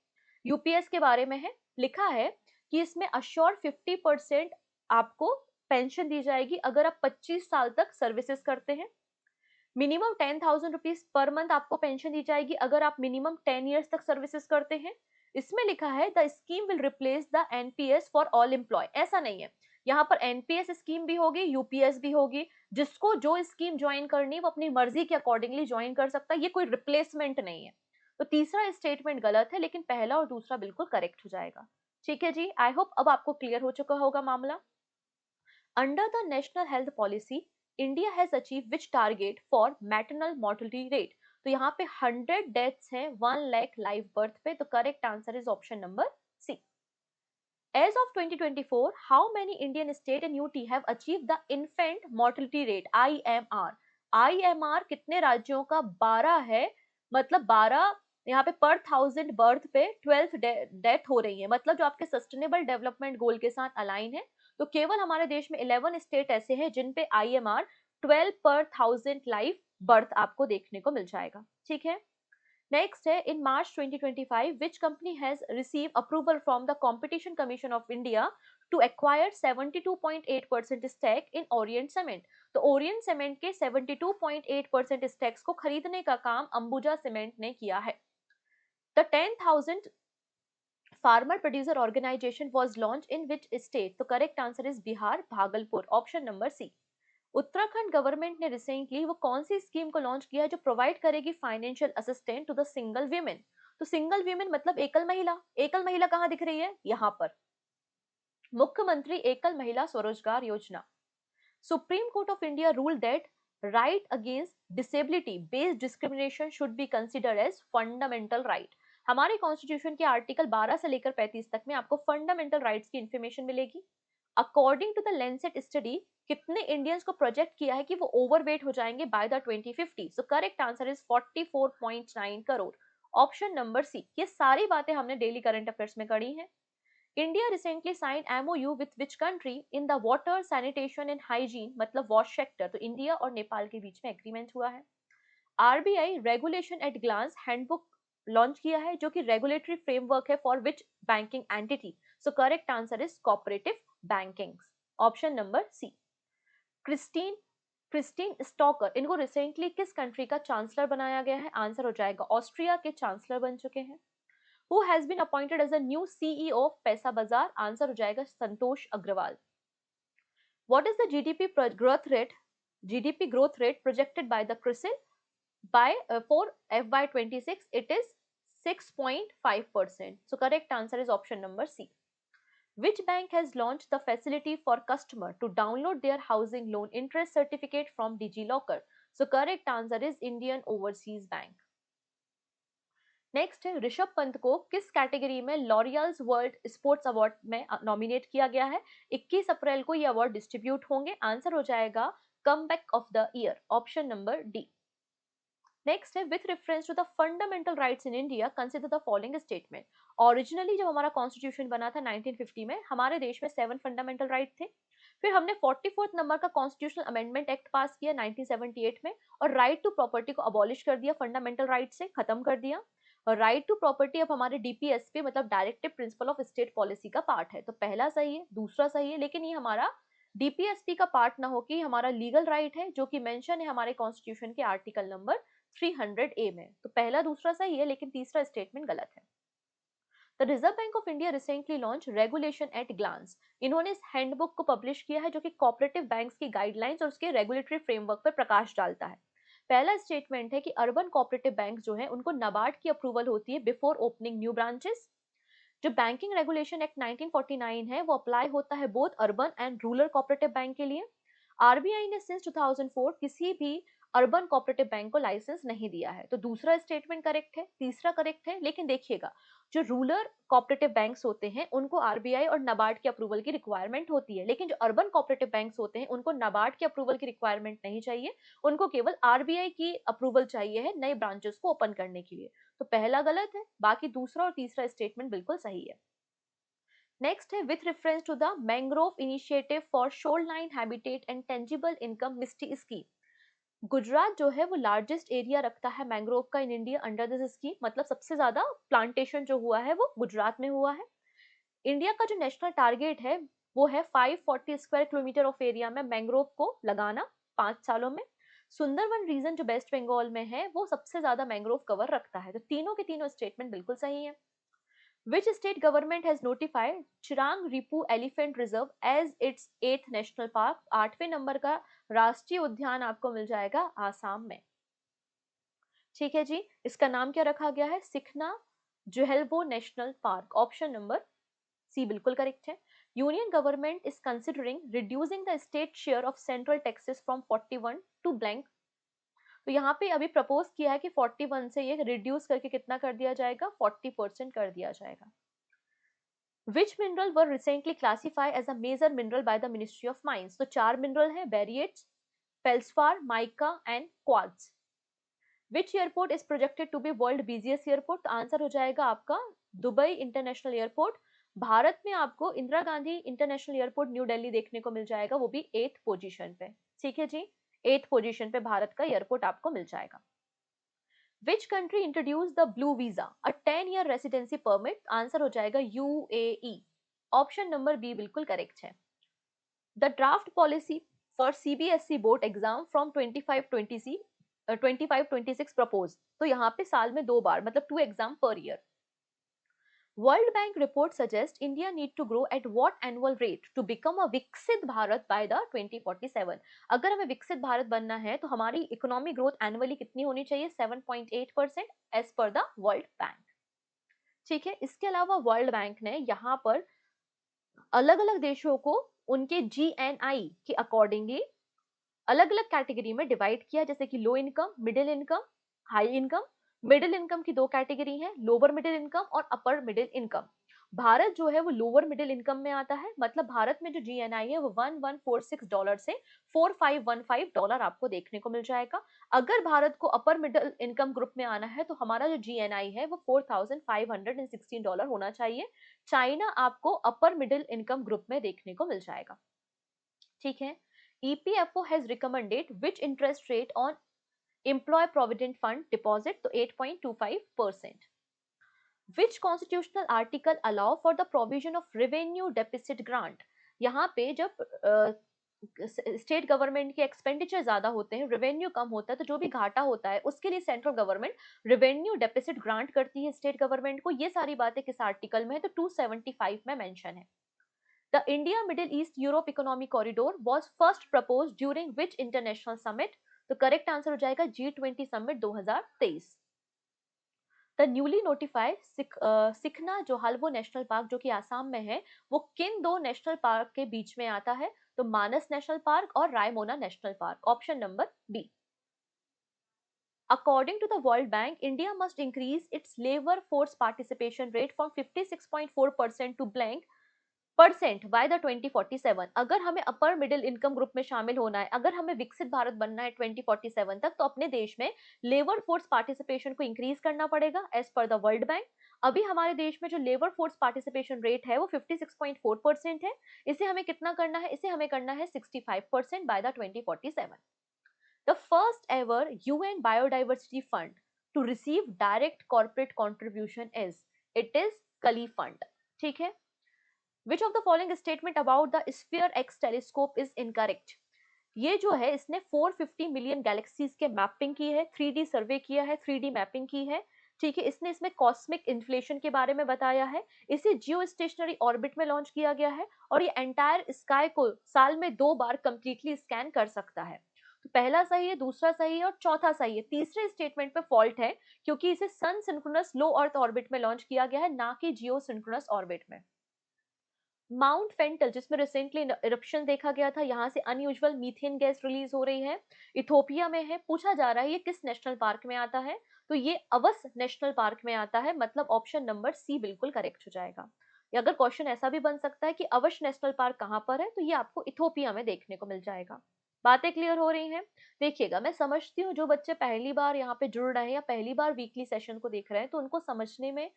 यूपीएस के बारे में है, लिखा है कि इसमें अश्योर 50% आपको पेंशन दी जाएगी अगर आप 25 साल तक सर्विसेज करते हैं। मिनिमम 10,000 रुपीज पर मंथ आपको पेंशन दी जाएगी अगर आप मिनिमम 10 ईयर्स तक सर्विसेज करते हैं। इसमें लिखा है the scheme will replace the NPS for all employ. ऐसा नहीं है, यहाँ पर एनपीएस स्कीम भी होगी, यूपीएस भी होगी। जिसको जो स्कीम ज्वाइन करनी है वो अपनी मर्जी के अकॉर्डिंगली ज्वाइन कर सकता है, ये कोई रिप्लेसमेंट नहीं है। तो तीसरा स्टेटमेंट गलत है, लेकिन पहला और दूसरा बिल्कुल करेक्ट हो जाएगा। ठीक है जी, आई होप अब आपको क्लियर हो चुका होगा मामला। Under the National Health Policy, India has achieved which target for maternal mortality rate? तो यहाँ पे 100 डेथ्स हैं 1 लाख लाइव बर्थ पे, तो correct answer is option number C. As of 2024, how many Indian state and UT have achieved the infant mortality rate IMR? IMR कितने राज्यों का? 12 है, मतलब 12 यहाँ पे पर 1000 बर्थ पे 12 डेथ हो रही है, मतलब जो आपके सस्टेनेबल डेवलपमेंट गोल के साथ अलाइन है। तो केवल हमारे देश में 11 स्टेट ऐसे हैं जिन पे IMR 12 पर 1000 लाइव बर्थ आपको देखने को मिल जाएगा। ठीक है, नेक्स्ट है in March 2025 which company has receive approval from the Competition Commission of India to acquire 72.8% stake in Orient Cement? तो ओरिएंट सीमेंट के 72.8% स्टेक्स को खरीदने का काम अंबुजा सीमेंट ने किया है। The 10,000 farmer producer organisation was launch in which state? तो correct answer is Bihar, Bhagalpur, option number C. Uttarakhand government ने रिसेंटली वो कौन सी स्कीम को लॉन्च किया है जो प्रोवाइड करेगी financial assistant to the single women? तो सिंगल वीमेन मतलब एकल महिला। एकल महिला कहाँ दिख रही है? यहाँ पर, मुख्यमंत्री एकल महिला स्वरोजगार योजना। Supreme Court of India rule that right against disability based discrimination should be considered as fundamental right. हमारे कॉन्स्टिट्यूशन के आर्टिकल 12 से लेकर 35 तक में आपको फंडामेंटल राइट्स की इंफॉर्मेशन मिलेगी। According to the Lancet study, कितने इंडियंस को प्रोजेक्ट किया है कि वो ओवरवेट हो जाएंगे by the 2050? So correct answer is 44.9 crore, option number C. ये सारी बातें हमने डेली करंट अफेयर्स में करी हैं। India recently sign MoU with which country in the water sanitation and hygiene, मतलब वॉश सेक्टर? तो इंडिया और नेपाल के बीच में एग्रीमेंट हुआ है। RBI regulation at glance handbook launch किया है जो कि रेगुलेटरी फ्रेमवर्क है for which banking entity? So correct answer is cooperative banking, option number C. Christine Christine Stocker, इनको रिसेंटली किस कंट्री का चांसलर बनाया गया है? आंसर हो जाएगा ऑस्ट्रिया के चांसलर बन चुके हैं। Who has been appointed as a new CEO of पैसा बाजार? आंसर हो जाएगा संतोष Agarwal. What is the GDP growth rate projected by the CRISIL by for FY26? It is 6.5%. So correct answer is option number C. Which bank has launched the facility for customer to download their housing loan interest certificate from DigiLocker? So correct answer is Indian Overseas Bank. Next है ऋषभ पंत को किस category में laurels world sports award में nominate किया गया है? 21 अप्रैल को ये अवार्ड डिस्ट्रीब्यूट होंगे। आंसर हो जाएगा comeback of the year, option number D. Next है with reference to the fundamental rights in India consider the following statement. Originally जब हमारा कॉन्स्टिट्यूशन बना था 1950 में, हमारे देश में 7 फंडामेंटल राइट थे। फिर हमने 44th नंबर का कॉन्स्टिट्यूशनल अमेंडमेंट एक्ट पास किया 1978 में, और राइट टू प्रॉपर्टी को अबॉलिश कर दिया, फंडामेंटल राइट से खत्म कर दिया। और राइट टू प्रॉपर्टी अब हमारे डीपीएसपी मतलब directive principle of state policy का पार्ट है। तो पहला सही है, दूसरा सही है, लेकिन ये हमारा डीपीएसपी का पार्ट ना हो कि हमारा लीगल राइट है जो कि मेंशन है हमारे कॉन्स्टिट्यूशन के आर्टिकल नंबर 300A में। तो पहला दूसरा सही है, लेकिन तीसरा स्टेटमेंट गलत है। The Reserve Bank of India recently launch regulation at glance. इन्होंने इस हैंडबुक को पब्लिश किया है जो कि कोऑपरेटिव बैंक्स की गाइडलाइंस और उसके रेगुलेटरी फ्रेमवर्क पर प्रकाश डालता है। पहला स्टेटमेंट है कि अर्बन कोऑपरेटिव बैंक जो है उनको नाबार्ड की अप्रूवल होती है बिफोर ओपनिंग न्यू ब्रांचेस। जो बैंकिंग रेगुलेशन एक्ट 1949 है वो अप्लाई होता है both urban and rural cooperative bank के लिए। आरबीआई ने सिंस 2004 किसी भी अर्बन कोऑपरेटिव बैंक को लाइसेंस नहीं दिया है। तो दूसरा स्टेटमेंट करेक्ट है, तीसरा करेक्ट है, लेकिन देखिएगा जो रूरल कोऑपरेटिव बैंक्स होते हैं उनको आरबीआई और नाबार्ड के अप्रूवल की रिक्वायरमेंट होती है, लेकिन जो अर्बन कोऑपरेटिव बैंक्स होते हैं उनको नाबार्ड के अप्रूवल की रिक्वायरमेंट नहीं चाहिए, उनको केवल आरबीआई की अप्रूवल चाहिए है नए ब्रांचेस को ओपन करने के लिए। तो पहला गलत है, बाकी दूसरा और तीसरा स्टेटमेंट बिल्कुल सही है। नेक्स्ट है with reference to the mangrove initiative for shoreline habitat and tangible income MISHTI scheme. Gujarat जो है वो लार्जेस्ट एरिया रखता है मैंग्रोव का in India under this scheme, मतलब सबसे ज्यादा प्लांटेशन जो हुआ है वो गुजरात में हुआ है। इंडिया का जो नेशनल टारगेट है वो है 540 स्क्वायर किलोमीटर ऑफ एरिया में मैंग्रोव को लगाना 5 सालों में। सुंदरवन रीजन जो वेस्ट बंगाल में है वो सबसे ज्यादा मैंग्रोव कवर रखता है। तो तीनों के तीनों स्टेटमेंट बिल्कुल सही है। Which state government has notified Chirang Ripu elephant reserve as its 8th national park? 8वें नंबर का राष्ट्रीय उद्यान आपको मिल जाएगा आसाम में। ठीक है जी, इसका नाम क्या रखा गया है? Sikhna Jwhwlao national park. Option number C बिल्कुल करेक्ट है। Union government is considering reducing the state share of central taxes from 41 to blank. तो यहाँ पे अभी प्रपोज किया है कि 41 से ये रिड्यूस करके कितना कर दिया जाएगा? 40% कर दिया जाएगा। Which mineral were recently classified as a major mineral by the Ministry of Mines? तो चार मिनरल हैं, barytes, feldspar, mica and quartz. Which airport is projected to be world busiest airport? तो आंसर हो जाएगा आपका दुबई इंटरनेशनल एयरपोर्ट। भारत में आपको Indira Gandhi international airport new Delhi देखने को मिल जाएगा, वो भी 8th पोजीशन पे। ठीक है जी, 8th पोजीशन पे भारत का एयरपोर्ट आपको मिल जाएगा। Which country introduced the blue visa, a 10-year residency permit? Answer हो जाएगा UAE। ऑप्शन नंबर बी बिल्कुल करेक्ट है। The draft policy for CBSE board exam from 25-26 proposed। तो यहाँ पे साल में 2 बार, मतलब 2 exam per year. World Bank report suggests India need to grow at what annual rate to become a विकसित Bharat by the 2047? अगर हमें विकसित भारत बनना है तो हमारी इकोनॉमिक ग्रोथ एनुअली कितनी होनी चाहिए? 7.8% as per the world bank. ठीक है, इसके अलावा वर्ल्ड बैंक ने यहाँ पर अलग अलग देशों को उनके GNI के अकॉर्डिंगली अलग अलग कैटेगरी में डिवाइड किया, जैसे कि low income, middle income, high income. Middle income की 2 कैटेगरी है, लोअर मिडिल इनकम और अपर मिडिल इनकम। भारत जो है वो लोअर मिडिल इनकम में आता है, मतलब भारत में जो GNI है वो $1146 से $4515 आपको देखने को मिल जाएगा। अगर भारत को अपर मिडिल इनकम ग्रुप में आना है तो हमारा जो GNI है वो $4516 होना चाहिए। चाइना आपको अपर मिडिल इनकम ग्रुप में देखने को मिल जाएगा। ठीक है, EPFO has recommended which interest rate on employee provident fund deposit? तो 8.25%. Which constitutional article allow for the provision of revenue deficit grant? यहाँ पे जब स्टेट गवर्नमेंट के एक्सपेंडिचर ज्यादा होते हैं, रेवेन्यू कम होता है, तो जो भी घाटा होता है उसके लिए central government revenue deficit grant करती है स्टेट गवर्नमेंट को। ये सारी बातें किस आर्टिकल में है? तो 275 में मेंशन है। The India Middle East Europe Economic Corridor was first proposed during which international summit? तो करेक्ट आंसर हो जाएगा G20 summit 2023। The newly notified सिखना जोहालबो नेशनल पार्क जो कि आसाम में है, वो किन 2 नेशनल पार्क के बीच में आता है? तो मानस नेशनल पार्क और Raimona national park. Option number B. According to the World Bank, India must increase its labor force participation rate from 56.4% to blank percent by the 2047। अगर हमें अपर मिडिल इनकम ग्रुप में शामिल होना है, अगर हमें विकसित भारत बनना है 2047 तक, तो अपने देश में लेबर फोर्स पार्टिसिपेशन को इंक्रीज करना पड़ेगा as per the world bank. अभी हमारे देश में जो लेबर फोर्स पार्टिसिपेशन रेट है वो 56.4% है। इसे हमें कितना करना है? इसे हमें करना है 65% by the 2047। The first ever UN biodiversity fund to receive direct corporate contribution is? It is Cali fund. ठीक है, Which of the following statement about the Sphere X telescope is incorrect? ये जो है इसने 450 मिलियन गैलेक्सीज के mapping की है, 3D सर्वे किया है, 3D मैपिंग की है। ठीक है, इसने इसमें कॉस्मिक इन्फ्लेशन के बारे में बताया है। इसे जियो स्टेशनरी ऑर्बिट में लॉन्च किया गया है और ये एंटायर स्काई को साल में 2 बार कंप्लीटली स्कैन कर सकता है। तो पहला सही है, दूसरा सही है और चौथा सही है। तीसरे स्टेटमेंट पे फॉल्ट है क्योंकि इसे सन सिंक्रोनस लो अर्थ ऑर्बिट में लॉन्च किया गया है, ना कि जियो सिंक्रोनस ऑर्बिट में। माउंट फेंटल जिसमें रिसेंटली इरप्शन देखा गया था, यहाँ से अनयूजुअल मीथेन गैस रिलीज हो रही है, इथोपिया में है। पूछा जा रहा है ये किस नेशनल पार्क में आता है, तो ये अवस नेशनल पार्क में आता है, मतलब ऑप्शन नंबर सी बिल्कुल करेक्ट हो जाएगा। या अगर क्वेश्चन ऐसा भी बन सकता है कि अवश नेशनल पार्क कहाँ पर है, तो ये आपको इथोपिया में देखने को मिल जाएगा। बातें क्लियर हो रही हैं? देखिएगा, मैं समझती हूँ जो बच्चे पहली बार यहाँ पे जुड़ रहे हैं या पहली बार वीकली सेशन को देख रहे हैं, तो उनको समझने में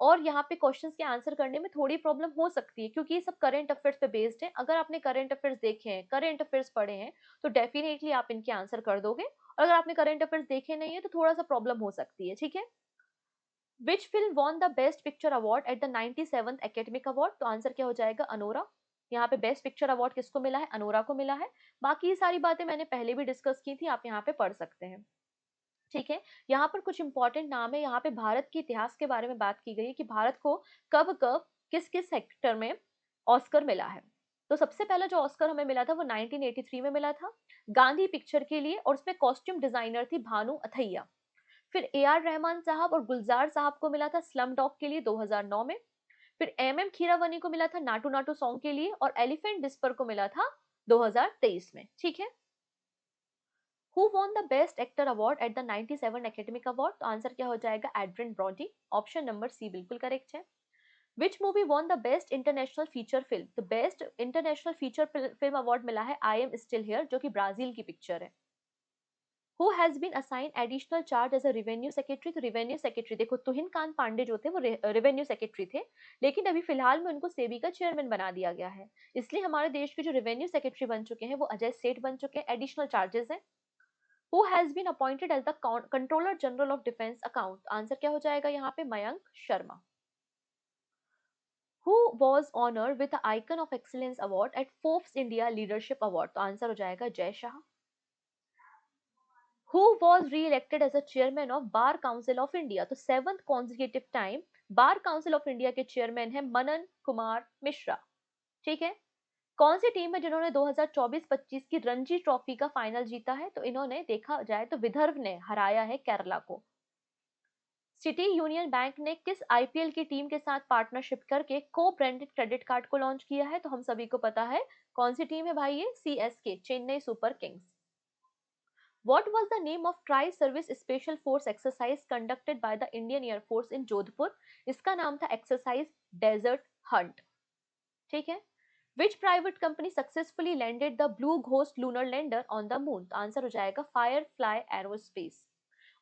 और यहाँ पे क्वेश्चंस के आंसर करने में थोड़ी प्रॉब्लम हो सकती है, क्योंकि ये सब करंट अफेयर्स पे बेस्ड है। अगर आपने करंट अफेयर्स देखे हैं, करंट अफेयर्स पढ़े हैं, तो डेफिनेटली आप इनके आंसर कर दोगे। और अगर आपने करंट अफेयर्स देखे नहीं है तो थोड़ा सा प्रॉब्लम हो सकती है, ठीक है। Which film von the best picture award at the 97th academic award, तो आंसर क्या हो जाएगा? अनोरा। यहाँ पे बेस्ट पिक्चर अवार्ड किसको मिला है? अनोरा को मिला है। बाकी ये सारी बातें मैंने पहले भी डिस्कस की थी, आप यहाँ पे पढ़ सकते हैं, ठीक है। यहाँ पर कुछ इंपॉर्टेंट नाम है, यहाँ पे भारत के इतिहास के बारे में बात की गई है कि भारत को कब कब किस किस सेक्टर में ऑस्कर मिला है। तो सबसे पहला जो ऑस्कर हमें मिला था वो 1983 में मिला था, गांधी पिक्चर के लिए, और उसमें कॉस्ट्यूम डिजाइनर थी भानु अथैया। फिर ए आर रहमान साहब और गुलजार साहब को मिला था स्लम डॉग के लिए 2009 में। फिर एम एम खीरावनी को मिला था नाटू नाटू सॉन्ग के लिए, और एलिफेंट विस्पर को मिला था 2023 में, ठीक है। Who won the best actor award at the 97 academic award, तो आंसर क्या हो जाएगा? Adrien Brody. Option number C बिल्कुल करेक्ट है। Which movie won the best international feature film, तो best international feature film award मिला है आई एम स्टिल हियर, जो कि ब्राजील की पिक्चर है। Who has been assign additional charge as a revenue secretary, तो रेवेन्यू सेक्रेटरी देखो, तुहिन कांत पांडे जो थे वो रेवेन्यू सेक्रेटरी थे, लेकिन अभी फिलहाल में उनको सेबी का चेयरमैन बना दिया गया है, इसलिए हमारे देश के जो रेवेन्यू सेक्रेटरी बन चुके हैं वो अजय सेठ बन चुके हैं। एडिशनल चार्जेस हैं। Who has been appointed as the Controller General of Defense Account, answer क्या हो जाएगा यहाँ पे? Mayank Sharma. Who was honored with the Icon of Excellence Award at Forbes India Leadership Award, तो आंसर हो जाएगा Jay Shah. Who was re-elected as a chairman of Bar Council of India, तो 7th consecutive time bar council of India के chairman है मनन कुमार मिश्रा, ठीक है। कौन सी team है जिन्होंने 2024-25 की रणजी ट्रॉफी का फाइनल जीता है, तो इन्होंने, देखा जाए तो विदर्भ ने हराया है केरला को। सिटी यूनियन बैंक ने किस आईपीएल की टीम के साथ पार्टनरशिप करके को ब्रांडेड क्रेडिट कार्ड को लॉन्च किया है, तो हम सभी को पता है कौन सी टीम है भाई, ये CSK, Chennai super Kings. What was the name of tri-service special force exercise conducted by the Indian Air Force in Jodhpur? इसका नाम था एक्सरसाइज डेजर्ट हंट, ठीक है। Which private company successfully landed the Blue Ghost lunar lander on the moon? तो answer हो जाएगा Firefly Aerospace.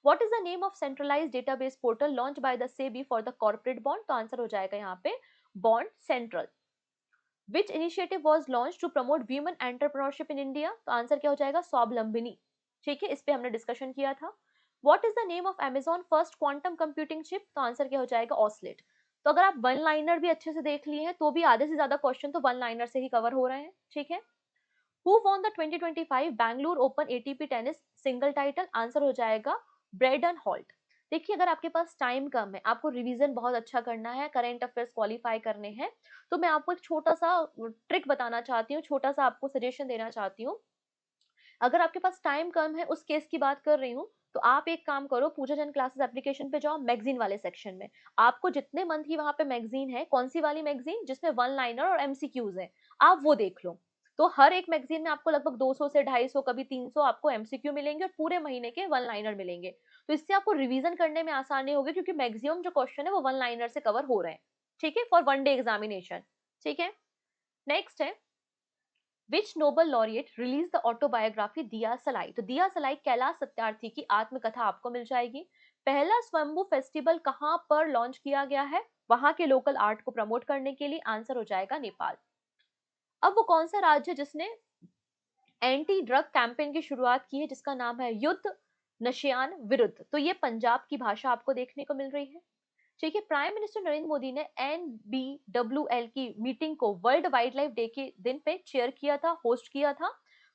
What is the name of centralized database portal launched by the SEBI for the corporate bond? तो answer हो जाएगा यहाँ पे Bond Central. Which initiative was launched to promote women entrepreneurship in India? तो answer क्या हो जाएगा? स्वावलंबिनी, ठीक है, इस पे हमने डिस्कशन किया था। What is the name of Amazon first quantum computing chip? तो आंसर क्या हो जाएगा? ऑसलेट। तो अगर आप वन लाइनर भी अच्छे से देख लिए हैं तो भी आधे से ज्यादा क्वेश्चन तो वन लाइनर से ही कवर हो रहे हैं, ठीक है। Who won the 2025 Bangalore open ATP tennis single title? Answer हो जाएगा ब्रेडन हॉल्ट। देखिए, अगर आपके पास टाइम कम है, आपको रिवीजन बहुत अच्छा करना है, करंट अफेयर्स क्वालिफाई करने हैं, तो मैं आपको एक छोटा सा ट्रिक बताना चाहती हूँ, छोटा सा आपको सजेशन देना चाहती हूँ। अगर आपके पास टाइम कम है, उस केस की बात कर रही हूँ, तो आप एक काम करो, पूजा जन क्लासेस एप्लीकेशन पे जाओ, मैगजीन वाले सेक्शन में आपको जितने मंथ की वहां पे मैगजीन है, कौन सी वाली मैगजीन जिसमें वन लाइनर और एमसीक्यूज है, आप वो देख लो। तो हर एक मैगजीन में आपको लगभग 200 से 250, कभी 300 आपको एमसीक्यू मिलेंगे और पूरे महीने के वन लाइनर मिलेंगे। तो इससे आपको रिवीजन करने में आसानी होगी, क्योंकि मैक्सिमम जो क्वेश्चन है वो वन लाइनर से कवर हो रहे हैं, ठीक है, फॉर वन डे एग्जामिनेशन, ठीक है। नेक्स्ट है, which Nobel laureate release the autobiography Diya Salai, तो दिया सलाई कैलाश सत्यार्थी की आत्मकथा आपको मिल जाएगी। पहला स्वयंभू फेस्टिवल कहां पर लॉन्च किया गया है वहां के लोकल आर्ट को प्रमोट करने के लिए? आंसर हो जाएगा नेपाल। अब वो कौन सा राज्य जिसने एंटी ड्रग कैंपेन की शुरुआत की है, जिसका नाम है युद्ध नशयान विरुद्ध, तो ये पंजाब की भाषा आपको देखने को मिल रही है, ठीक है। प्राइम मिनिस्टर नरेंद्र मोदी ने NBWL की मीटिंग को वर्ल्ड वाइल्ड लाइफ डे के दिन पे चेयर किया था, होस्ट किया था।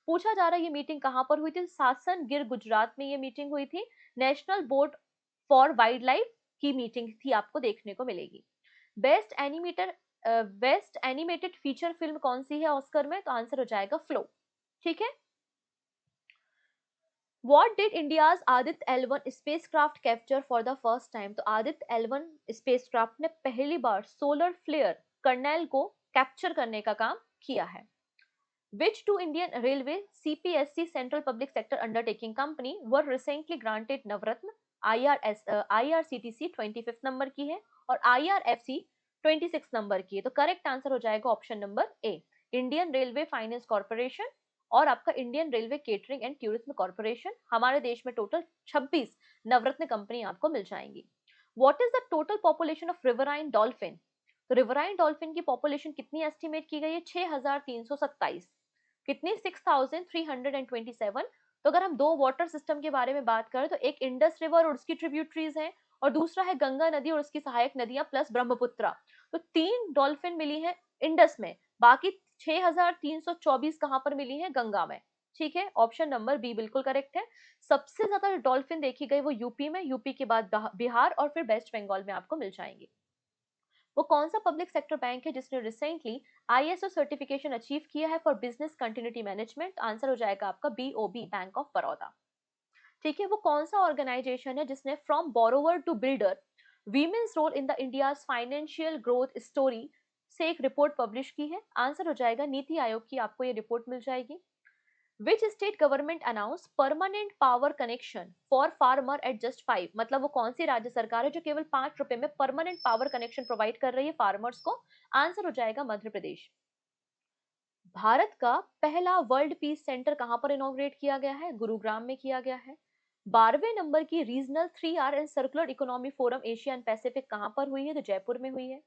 पूछा जा रहा है ये मीटिंग कहां पर हुई थी? सासन गिर गुजरात में ये मीटिंग हुई थी। National board for wild life की मीटिंग थी, आपको देखने को मिलेगी। बेस्ट एनिमेटेड फीचर फिल्म कौन सी है ऑस्कर में? तो आंसर हो जाएगा फ्लो, ठीक है। What did India's Aditya L1 spacecraft capture for the first time? तो आदित्य L1 spacecraft ने पहली बार सोलर फ्लेयर कर्नेल को कैप्चर करने का काम किया है। Which two Indian Railway CPSC Central Public Sector Undertaking Company were recently granted Navratna? IRCTC 25th number की है और IRFC 26 नंबर की है। तो करेक्ट आंसर हो जाएगा option number A, Indian railway finance corporation और आपका Indian railway catering and tourism corporation. हमारे देश में टोटल 26 नवरत्न कंपनी आपको मिल जाएंगी। What is the total population of riverine dolphin? तो रिवराइन डॉल्फिन की पॉपुलेशन कितनी एस्टिमेट की गई है? 6327। कितनी? 6327। तो अगर हम दो वाटर सिस्टम के बारे में बात करें तो एक इंडस रिवर और उसकी ट्रिब्यूटरीज हैं और दूसरा है गंगा नदी और उसकी सहायक नदियां प्लस ब्रह्मपुत्रा। तो 3 डॉल्फिन मिली है इंडस में, बाकी 6324 कहां पर मिली है? गंगा में। ठीक है, ऑप्शन नंबर बी बिल्कुल करेक्ट है। सबसे ज्यादा डॉल्फिन देखी गई वो यूपी में, यूपी के बाद बिहार और फिर वेस्ट बंगाल में आपको मिल जाएंगी। वो कौन सा पब्लिक सेक्टर बैंक है जिसने रिसेंटली आईएसओ सर्टिफिकेशन अचीव किया है for business continuity management? Answer हो जाएगा आपका बीओबी, बैंक ऑफ बड़ौदा। ठीक है, वो कौन सा ऑर्गेनाइजेशन है जिसने from borrower to builder women's role in the India's financial growth story से एक रिपोर्ट पब्लिश की है? आंसर हो जाएगा नीति आयोग की आपको ये रिपोर्ट मिल जाएगी। Which state government announced permanent power connection for farmer at just 5? मतलब वो कौन सी राज्य सरकार है जो केवल 5 रुपए में परमानेंट पावर कनेक्शन प्रोवाइड कर रही है फार्मर्स को? आंसर हो जाएगा मध्य प्रदेश। भारत का पहला वर्ल्ड पीस सेंटर कहां पर इनॉग्रेट किया गया है? गुरुग्राम में किया गया है। 12वें नंबर की regional 3R and circular economy forum Asia and Pacific कहां पर हुई है? तो जयपुर में हुई है।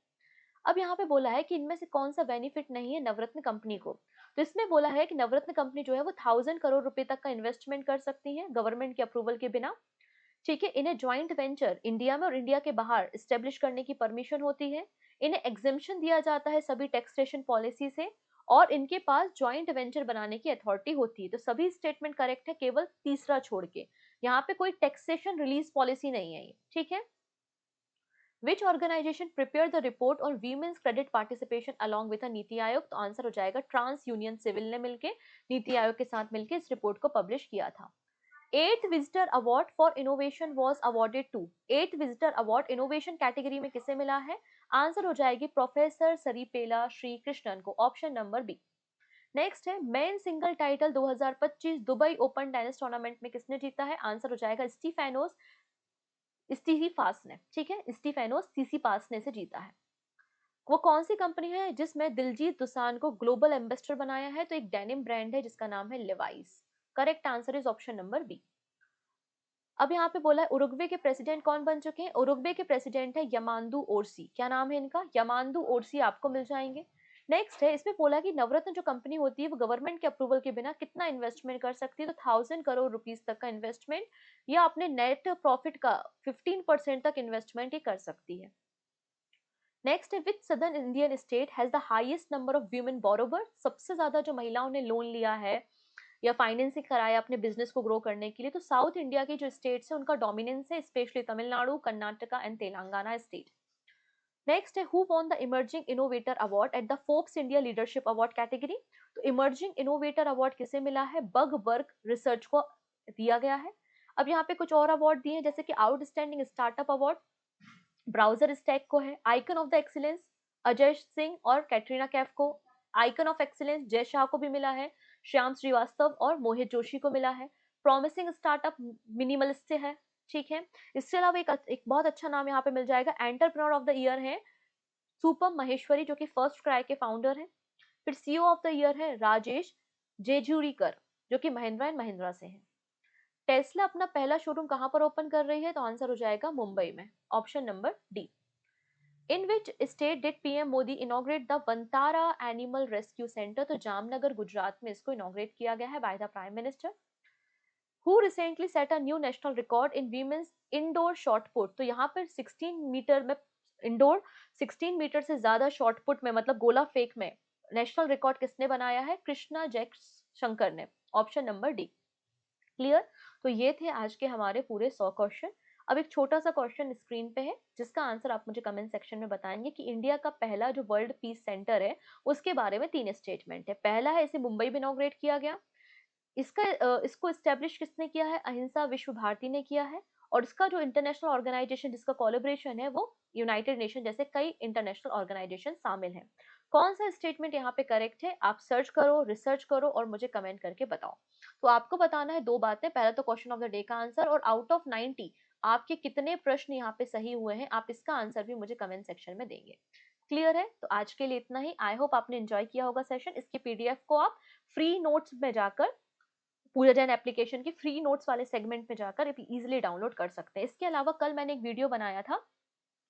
अब यहाँ पे बोला है कि इनमें से कौन सा बेनिफिट नहीं है नवरत्न कंपनी को? तो इसमें बोला है कि नवरत्न कंपनी जो है वो 1000 करोड़ रुपए तक का इन्वेस्टमेंट कर सकती है गवर्नमेंट के अप्रूवल के बिना। ठीक है, इन्हें ज्वाइंट वेंचर इंडिया में और इंडिया के बाहर स्टेब्लिश करने की परमिशन होती है। इन्हें एग्जेम्पशन दिया जाता है सभी टैक्सेशन पॉलिसी से और इनके पास ज्वाइंट वेंचर बनाने की अथॉरिटी होती है। तो सभी स्टेटमेंट करेक्ट है केवल तीसरा छोड़ के। यहाँ पे कोई टैक्सेशन रिलीज पॉलिसी नहीं है ये। ठीक है, Which organization prepared the report on women's credit participation along with a NITI Aayog? तो आंसर हो जाएगा ट्रांस यूनियन सिविल ने मिलके नीति आयोग के साथ मिलके इस रिपोर्ट को पब्लिश किया था। 8th visitor award for innovation was awarded to? 8th visitor award innovation category में किसे मिला है? आंसर हो जाएगी प्रोफेसर सरीपेला श्री कृष्णन को, ऑप्शन नंबर बी। नेक्स्ट है men single title 2025 Dubai open tennis tournament में किसने जीता है? आंसर हो जाएगा स्टीफेनोस स्टीसीपास ने। ठीक है, स्टीफेनोस सीसीपास ने से जीता है। वो कौन सी कंपनी है जिसमें दिलजीत दोसांझ को ग्लोबल एम्बेसडर बनाया है? तो एक डेनिम ब्रांड है जिसका नाम है Levi's. Correct answer is option number B. अब यहाँ पे बोला है उरुग्वे के प्रेसिडेंट कौन बन चुके हैं? उरुग्वे के प्रेसिडेंट है यमांदू ओरसी। क्या नाम है इनका? यमांदू ओरसी आपको मिल जाएंगे। नेक्स्ट है, इसमें बोला कि नवरत्न जो कंपनी होती है वो गवर्नमेंट के अप्रूवल के बिना कितना इन्वेस्टमेंट कर सकती है? तो 1000 करोड़ रुपीज तक का इन्वेस्टमेंट या अपने नेट प्रॉफिट का 15% तक इन्वेस्टमेंट ही कर सकती है। नेक्स्ट है which southern Indian state has the highest number of women borrower? सबसे ज्यादा जो महिलाओं ने लोन लिया है या फाइनेंसिंग कराया अपने बिजनेस को ग्रो करने के लिए, तो साउथ इंडिया के जो स्टेट्स है उनका डोमिनेंस है, specially Tamil Nadu, Karnataka and Telangana state. Next है who won the emerging innovator award at the Forbes India leadership award category? तो इमर्जिंग इनोवेटर अवार्ड किसे मिला है? बग वर्क रिसर्च को दिया गया है। अब यहाँ पे कुछ और अवार्ड दिए हैं जैसे कि outstanding startup award browser stack को है, icon of the excellence Ajay Singh और कैटरीना कैफ को, icon of excellence Jay Shah को भी मिला है, श्याम श्रीवास्तव और मोहित जोशी को मिला है, प्रॉमिसिंग स्टार्टअप मिनिमलिस्ट से है। ठीक है, इसके अलावा एक बहुत अच्छा नाम यहाँ पे मिल जाएगा, एंटरप्रेन्योर ऑफ द ईयर है सुपम महेश्वरी जो कि फर्स्ट क्राई के फाउंडर हैं। फिर सीईओ ऑफ द ईयर है राजेश जेझुरीकर जो कि महिंद्रा एंड महिंद्रा से हैं। टेस्ला अपना पहला शोरूम कहां पर ओपन कर रही है? तो आंसर हो जाएगा मुंबई में, option number D. In which state did PM Modi inaugurate the Vantara animal rescue centre? तो जामनगर गुजरात में इसको इनॉग्रेट किया गया है by the prime minister. Who recently set a new national record in women's indoor shot put? तो यहाँ पर 16 मीटर में इंडोर 16 मीटर से ज्यादा शॉट पुट में मतलब गोला फेंक में नेशनल रिकॉर्ड किसने बनाया है? कृष्णा जय शंकर ने, ऑप्शन नंबर डी। क्लियर? तो ये थे आज के हमारे पूरे 100 क्वेश्चन। अब एक छोटा सा क्वेश्चन स्क्रीन पे है जिसका आंसर आप मुझे कमेंट सेक्शन में बताएंगे कि इंडिया का पहला जो वर्ल्ड पीस सेंटर है उसके बारे में 3 स्टेटमेंट है। पहला है इसे मुंबई में इनॉग्रेट किया गया, इसको एस्टेब्लिश किसने किया है? अहिंसा विश्व भारती ने किया है, और इसका जो इंटरनेशनल ऑर्गेनाइजेशन जिसका कोलैबोरेशन है वो यूनाइटेड नेशन जैसे कई इंटरनेशनल ऑर्गेनाइजेशन शामिल हैं। कौन सा स्टेटमेंट यहाँ पे करेक्ट है, आप सर्च करो, रिसर्च करो और मुझे कमेंट करके बताओ। तो आपको बताना है 2 बातें, पहला तो क्वेश्चन ऑफ द डे का आंसर और आउट ऑफ 90 आपके कितने प्रश्न यहाँ पे सही हुए हैं, आप इसका आंसर भी मुझे कमेंट सेक्शन में देंगे। क्लियर है? तो आज के लिए इतना ही। आई होप आपने एंजॉय किया होगा सेशन। इसकी पीडीएफ को आप फ्री नोट्स में जाकर, पूजा जैन एप्लीकेशन की फ्री नोट्स वाले सेगमेंट में जाकर इजीली डाउनलोड कर सकते हैं। इसके अलावा कल मैंने एक वीडियो बनाया था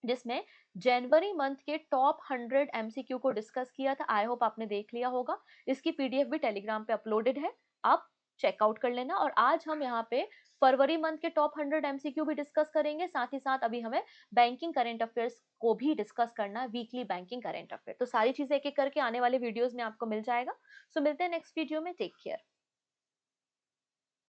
जिसमें जनवरी मंथ के टॉप 100 एमसीक्यू को डिस्कस किया था। आई होप आपने देख लिया होगा। इसकी पीडीएफ भी टेलीग्राम पे अपलोडेड है, आप चेकआउट कर लेना। और आज हम यहाँ पे फरवरी मंथ के टॉप 100 एमसीक्यू भी डिस्कस करेंगे, साथ ही साथ अभी हमें बैंकिंग करंट अफेयर्स को भी डिस्कस करना है, वीकली बैंकिंग करंट अफेयर। तो सारी चीजें एक एक करके आने वाले वीडियोस में आपको मिल जाएगा। सो मिलते हैं नेक्स्ट वीडियो में। Take care.